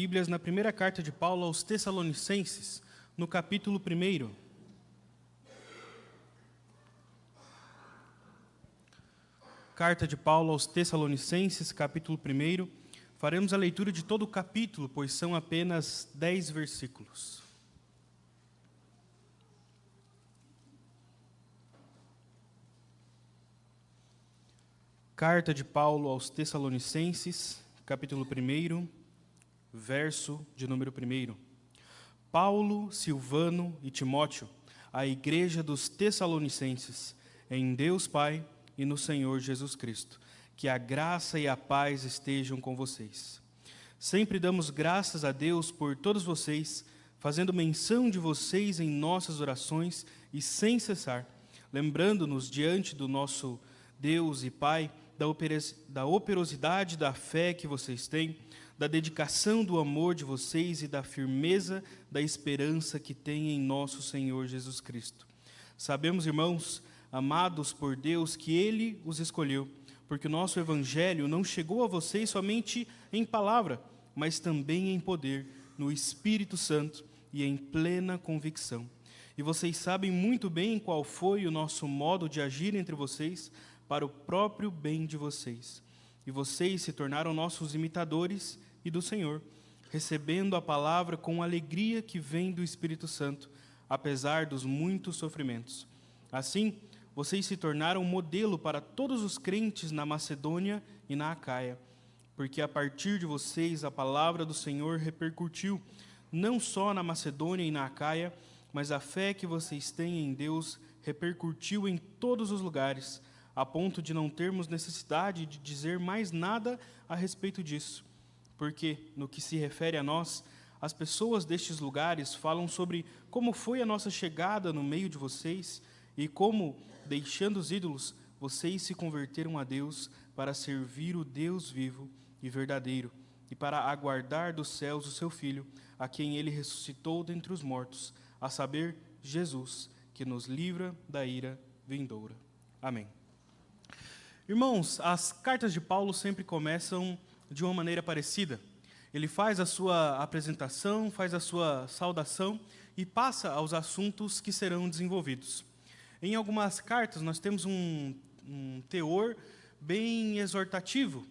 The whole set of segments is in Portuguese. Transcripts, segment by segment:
Bíblias na primeira carta de Paulo aos Tessalonicenses, no capítulo 1. Carta de Paulo aos Tessalonicenses, capítulo 1. Faremos a leitura de todo o capítulo, pois são apenas 10 versículos. Carta de Paulo aos Tessalonicenses, capítulo 1, verso de número 1. Paulo, Silvano e Timóteo, a igreja dos Tessalonicenses, em Deus Pai e no Senhor Jesus Cristo, que a graça e a paz estejam com vocês. Sempre damos graças a Deus por todos vocês, fazendo menção de vocês em nossas orações e sem cessar, lembrando-nos diante do nosso Deus e Pai da operosidade da fé que vocês têm, da dedicação do amor de vocês e da firmeza da esperança que têm em nosso Senhor Jesus Cristo. Sabemos, irmãos, amados por Deus, que Ele os escolheu, porque o nosso Evangelho não chegou a vocês somente em palavra, mas também em poder, no Espírito Santo e em plena convicção. E vocês sabem muito bem qual foi o nosso modo de agir entre vocês, para o próprio bem de vocês. E vocês se tornaram nossos imitadores e do Senhor, recebendo a palavra com alegria que vem do Espírito Santo, apesar dos muitos sofrimentos. Assim, vocês se tornaram modelo para todos os crentes na Macedônia e na Acaia, porque a partir de vocês a palavra do Senhor repercutiu, não só na Macedônia e na Acaia, mas a fé que vocês têm em Deus repercutiu em todos os lugares, a ponto de não termos necessidade de dizer mais nada a respeito disso. Porque, no que se refere a nós, as pessoas destes lugares falam sobre como foi a nossa chegada no meio de vocês e como, deixando os ídolos, vocês se converteram a Deus para servir o Deus vivo e verdadeiro e para aguardar dos céus o seu Filho, a quem Ele ressuscitou dentre os mortos, a saber, Jesus, que nos livra da ira vindoura. Amém. Irmãos, as cartas de Paulo sempre começam de uma maneira parecida. Ele faz a sua apresentação, faz a sua saudação e passa aos assuntos que serão desenvolvidos. Em algumas cartas nós temos um teor bem exortativo.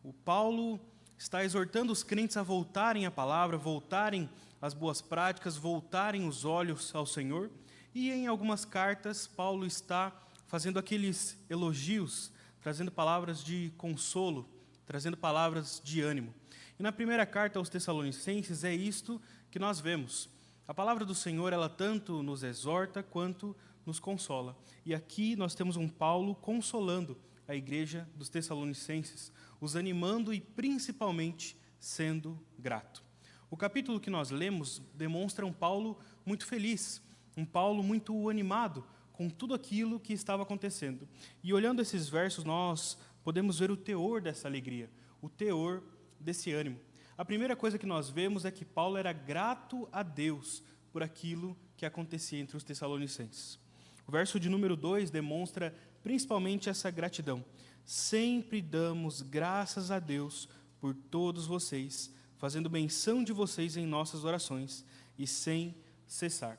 O Paulo está exortando os crentes a voltarem à palavra, voltarem às boas práticas, voltarem os olhos ao Senhor. E em algumas cartas Paulo está fazendo aqueles elogios, trazendo palavras de consolo, trazendo palavras de ânimo. E na primeira carta aos Tessalonicenses é isto que nós vemos. A palavra do Senhor, ela tanto nos exorta quanto nos consola. E aqui nós temos um Paulo consolando a igreja dos Tessalonicenses, os animando e principalmente sendo grato. O capítulo que nós lemos demonstra um Paulo muito feliz, um Paulo muito animado com tudo aquilo que estava acontecendo. E olhando esses versos, nós podemos ver o teor dessa alegria, o teor desse ânimo. A primeira coisa que nós vemos é que Paulo era grato a Deus por aquilo que acontecia entre os Tessalonicenses. O verso de número 2 demonstra principalmente essa gratidão. Sempre damos graças a Deus por todos vocês, fazendo menção de vocês em nossas orações e sem cessar.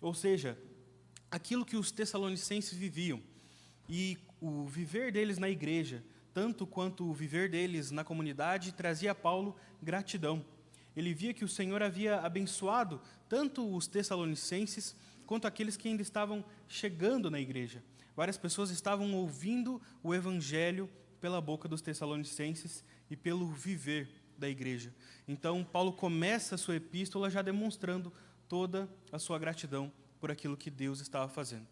Ou seja, aquilo que os tessalonicenses viviam e o viver deles na igreja, tanto quanto o viver deles na comunidade, trazia a Paulo gratidão. Ele via que o Senhor havia abençoado tanto os tessalonicenses quanto aqueles que ainda estavam chegando na igreja. Várias pessoas estavam ouvindo o evangelho pela boca dos tessalonicenses e pelo viver da igreja. Então, Paulo começa a sua epístola já demonstrando toda a sua gratidão por aquilo que Deus estava fazendo.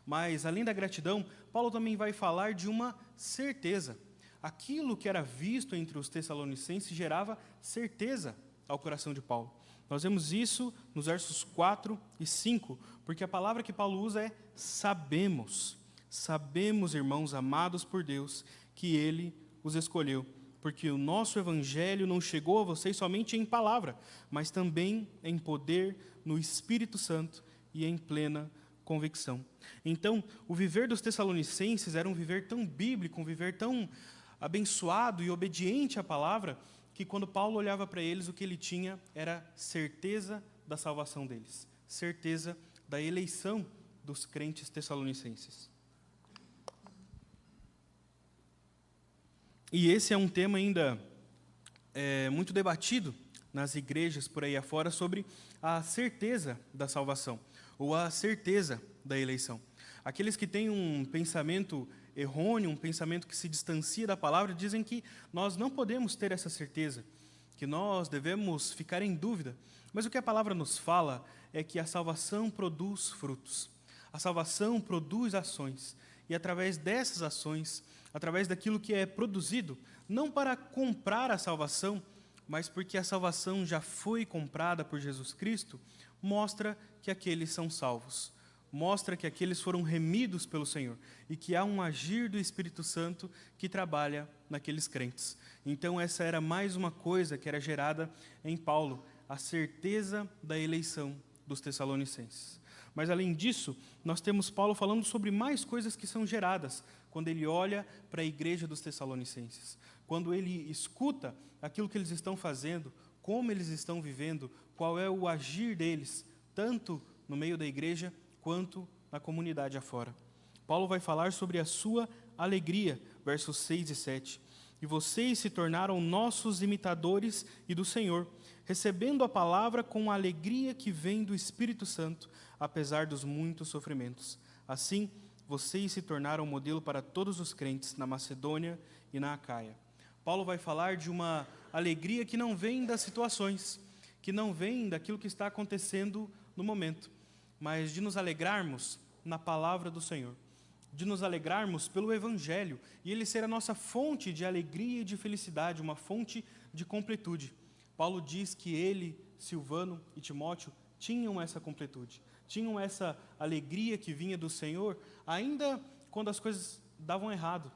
Mas, além da gratidão, Paulo também vai falar de uma certeza. Aquilo que era visto entre os tessalonicenses gerava certeza ao coração de Paulo. Nós vemos isso nos versos 4 e 5, porque a palavra que Paulo usa é sabemos. Sabemos, irmãos amados por Deus, que Ele os escolheu, porque o nosso evangelho não chegou a vocês somente em palavra, mas também em poder, no Espírito Santo e em plena convicção. Então, o viver dos tessalonicenses era um viver tão bíblico, um viver tão abençoado e obediente à palavra, que quando Paulo olhava para eles, o que ele tinha era certeza da salvação deles, certeza da eleição dos crentes tessalonicenses. E esse é um tema ainda muito debatido nas igrejas por aí afora sobre a certeza da salvação, ou a certeza da eleição. Aqueles que têm um pensamento errôneo, um pensamento que se distancia da palavra, dizem que nós não podemos ter essa certeza, que nós devemos ficar em dúvida. Mas o que a palavra nos fala é que a salvação produz frutos. A salvação produz ações. E através dessas ações, através daquilo que é produzido, não para comprar a salvação, mas porque a salvação já foi comprada por Jesus Cristo, mostra que aqueles são salvos. Mostra que aqueles foram remidos pelo Senhor e que há um agir do Espírito Santo que trabalha naqueles crentes. Então essa era mais uma coisa que era gerada em Paulo, a certeza da eleição dos tessalonicenses. Mas além disso, nós temos Paulo falando sobre mais coisas que são geradas quando ele olha para a igreja dos tessalonicenses. Quando ele escuta aquilo que eles estão fazendo, como eles estão vivendo, qual é o agir deles, tanto no meio da igreja quanto na comunidade afora. Paulo vai falar sobre a sua alegria, versos 6 e 7. E vocês se tornaram nossos imitadores e do Senhor, recebendo a palavra com a alegria que vem do Espírito Santo, apesar dos muitos sofrimentos. Assim, vocês se tornaram modelo para todos os crentes na Macedônia e na Acaia. Paulo vai falar de uma alegria que não vem das situações, que não vem daquilo que está acontecendo no momento, mas de nos alegrarmos na palavra do Senhor, de nos alegrarmos pelo Evangelho, e ele ser a nossa fonte de alegria e de felicidade, uma fonte de completude. Paulo diz que ele, Silvano e Timóteo tinham essa completude, tinham essa alegria que vinha do Senhor, ainda quando as coisas davam errado,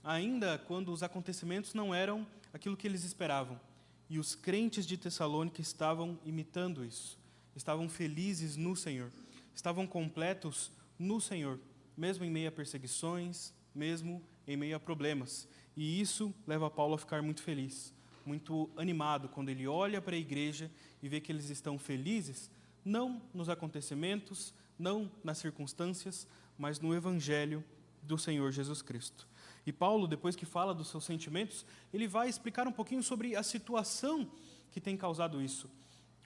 ainda quando os acontecimentos não eram aquilo que eles esperavam. E os crentes de Tessalônica estavam imitando isso, estavam felizes no Senhor, estavam completos no Senhor, mesmo em meio a perseguições, mesmo em meio a problemas. E isso leva Paulo a ficar muito feliz, muito animado, quando ele olha para a igreja e vê que eles estão felizes, não nos acontecimentos, não nas circunstâncias, mas no Evangelho do Senhor Jesus Cristo. E Paulo, depois que fala dos seus sentimentos, ele vai explicar um pouquinho sobre a situação que tem causado isso.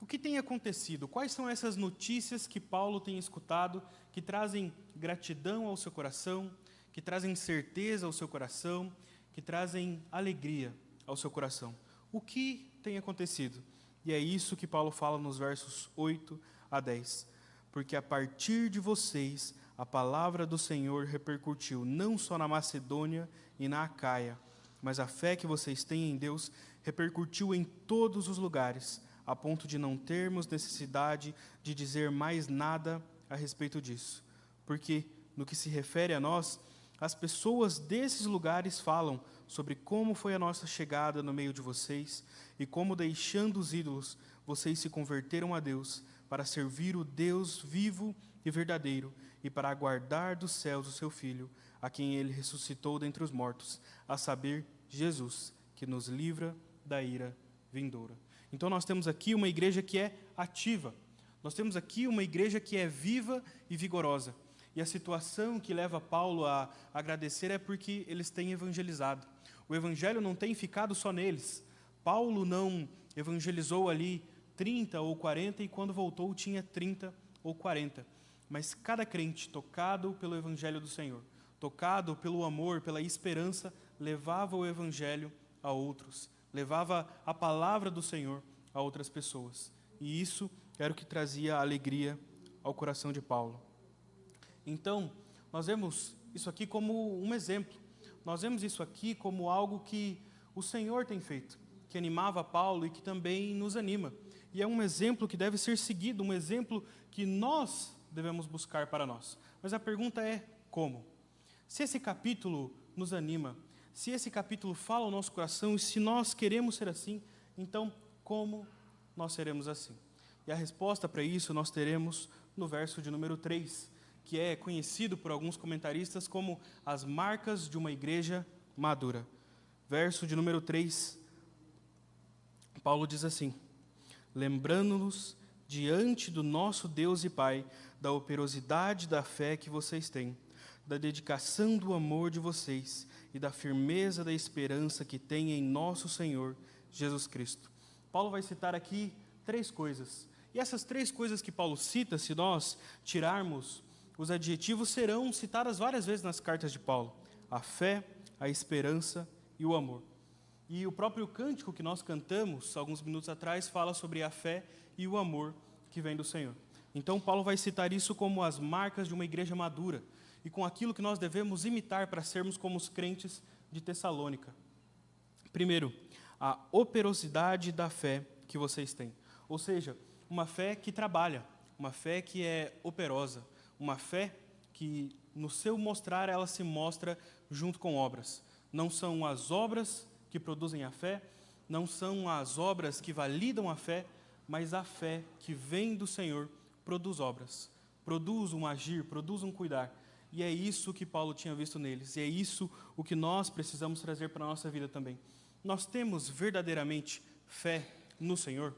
O que tem acontecido? Quais são essas notícias que Paulo tem escutado, que trazem gratidão ao seu coração, que trazem certeza ao seu coração, que trazem alegria ao seu coração? O que tem acontecido? E é isso que Paulo fala nos versos 8 a 10. Porque a partir de vocês, a palavra do Senhor repercutiu não só na Macedônia e na Acaia, mas a fé que vocês têm em Deus repercutiu em todos os lugares, a ponto de não termos necessidade de dizer mais nada a respeito disso. Porque, no que se refere a nós, as pessoas desses lugares falam sobre como foi a nossa chegada no meio de vocês e como, deixando os ídolos, vocês se converteram a Deus para servir o Deus vivo e verdadeiro e para aguardar dos céus o seu Filho, a quem ele ressuscitou dentre os mortos, a saber, Jesus, que nos livra da ira vindoura. Então nós temos aqui uma igreja que é ativa, nós temos aqui uma igreja que é viva e vigorosa. E a situação que leva Paulo a agradecer é porque eles têm evangelizado. O evangelho não tem ficado só neles. Paulo não evangelizou ali 30 ou 40 e quando voltou tinha 30 ou 40. Mas cada crente tocado pelo evangelho do Senhor, tocado pelo amor, pela esperança, levava o evangelho a outros, levava a palavra do Senhor a outras pessoas. E isso era o que trazia alegria ao coração de Paulo. Então, nós vemos isso aqui como um exemplo. Nós vemos isso aqui como algo que o Senhor tem feito, que animava Paulo e que também nos anima. E é um exemplo que deve ser seguido, um exemplo que nós devemos buscar para nós. Mas a pergunta é como? Se esse capítulo nos anima, se esse capítulo fala ao nosso coração e se nós queremos ser assim, então como nós seremos assim? E a resposta para isso nós teremos no verso de número 3, que é conhecido por alguns comentaristas como as marcas de uma igreja madura. Verso de número 3, Paulo diz assim: lembrando-nos diante do nosso Deus e Pai da operosidade da fé que vocês têm, da dedicação do amor de vocês e da firmeza da esperança que têm em nosso Senhor Jesus Cristo. Paulo vai citar aqui 3 coisas. E essas 3 coisas que Paulo cita, se nós tirarmos os adjetivos, serão citadas várias vezes nas cartas de Paulo: a fé, a esperança e o amor. E o próprio cântico que nós cantamos alguns minutos atrás fala sobre a fé e o amor que vem do Senhor. Então Paulo vai citar isso como as marcas de uma igreja madura e com aquilo que nós devemos imitar para sermos como os crentes de Tessalônica. Primeiro, a operosidade da fé que vocês têm. Ou seja, uma fé que trabalha, uma fé que é operosa, uma fé que no seu mostrar ela se mostra junto com obras. Não são as obras que produzem a fé, não são as obras que validam a fé, mas a fé que vem do Senhor produz obras, produz um agir, produz um cuidar. E é isso que Paulo tinha visto neles, e é isso o que nós precisamos trazer para a nossa vida também. Nós temos verdadeiramente fé no Senhor?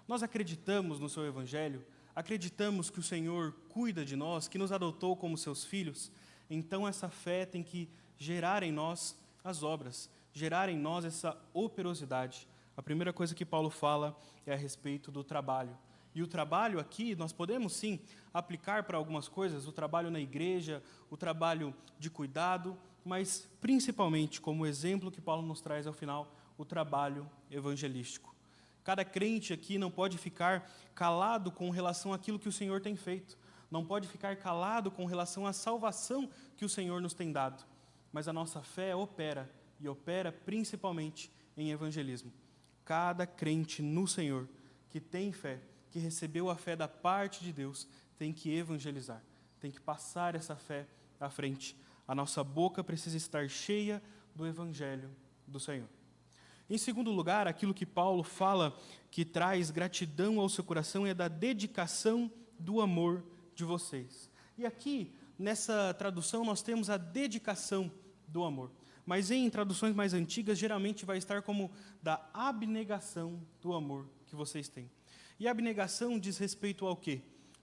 Nós acreditamos no seu Evangelho? Acreditamos que o Senhor cuida de nós, que nos adotou como seus filhos? Então essa fé tem que gerar em nós as obras, gerar em nós essa operosidade. A primeira coisa que Paulo fala é a respeito do trabalho. E o trabalho aqui, nós podemos sim aplicar para algumas coisas, o trabalho na igreja, o trabalho de cuidado, mas principalmente, como exemplo que Paulo nos traz ao final, o trabalho evangelístico. Cada crente aqui não pode ficar calado com relação àquilo que o Senhor tem feito, não pode ficar calado com relação à salvação que o Senhor nos tem dado, mas a nossa fé opera, e opera principalmente em evangelismo. Cada crente no Senhor que tem fé, que recebeu a fé da parte de Deus, tem que evangelizar, tem que passar essa fé à frente. A nossa boca precisa estar cheia do Evangelho do Senhor. Em segundo lugar, aquilo que Paulo fala que traz gratidão ao seu coração é da dedicação do amor de vocês. E aqui, nessa tradução, nós temos a dedicação do amor. Mas em traduções mais antigas, geralmente vai estar como da abnegação do amor que vocês têm. E a abnegação diz respeito ao quê?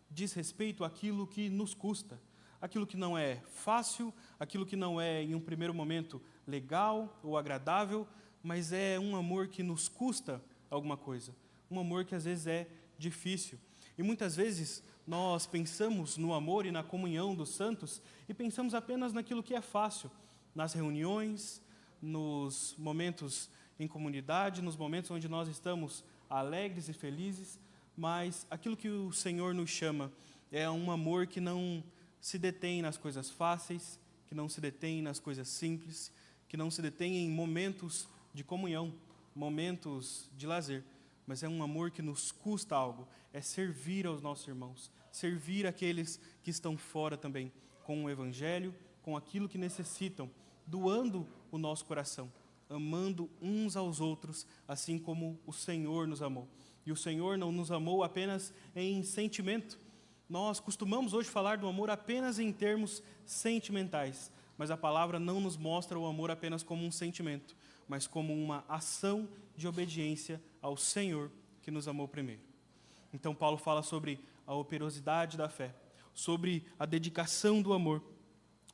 Diz respeito àquilo que nos custa, aquilo que não é fácil, aquilo que não é, em um primeiro momento, legal ou agradável, mas é um amor que nos custa alguma coisa, um amor que às vezes é difícil. E muitas vezes nós pensamos no amor e na comunhão dos santos e pensamos apenas naquilo que é fácil, nas reuniões, nos momentos em comunidade, nos momentos onde nós estamos alegres e felizes, mas aquilo que o Senhor nos chama é um amor que não se detém nas coisas fáceis, que não se detém nas coisas simples, que não se detém em momentos de comunhão, momentos de lazer, mas é um amor que nos custa algo, é servir aos nossos irmãos, servir aqueles que estão fora também, com o Evangelho, com aquilo que necessitam, doando o nosso coração, amando uns aos outros, assim como o Senhor nos amou. E o Senhor não nos amou apenas em sentimento. Nós costumamos hoje falar do amor apenas em termos sentimentais, mas a palavra não nos mostra o amor apenas como um sentimento, mas como uma ação de obediência ao Senhor que nos amou primeiro. Então Paulo fala sobre a operosidade da fé, sobre a dedicação do amor.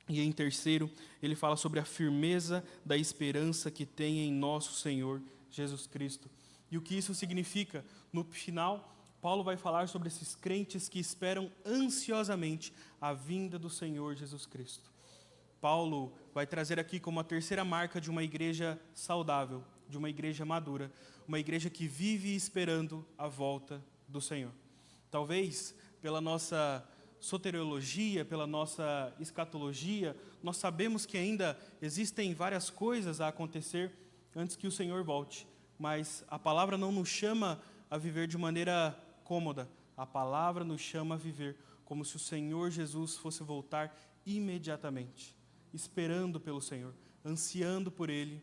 E em terceiro, ele fala sobre a firmeza da esperança que tem em nosso Senhor Jesus Cristo. E o que isso significa? No final, Paulo vai falar sobre esses crentes que esperam ansiosamente a vinda do Senhor Jesus Cristo. Paulo vai trazer aqui como a terceira marca de uma igreja saudável, de uma igreja madura, uma igreja que vive esperando a volta do Senhor. Talvez, pela nossa soteriologia, pela nossa escatologia, nós sabemos que ainda existem várias coisas a acontecer antes que o Senhor volte, mas a palavra não nos chama a viver de maneira cômoda, a palavra nos chama a viver como se o Senhor Jesus fosse voltar imediatamente, esperando pelo Senhor, ansiando por Ele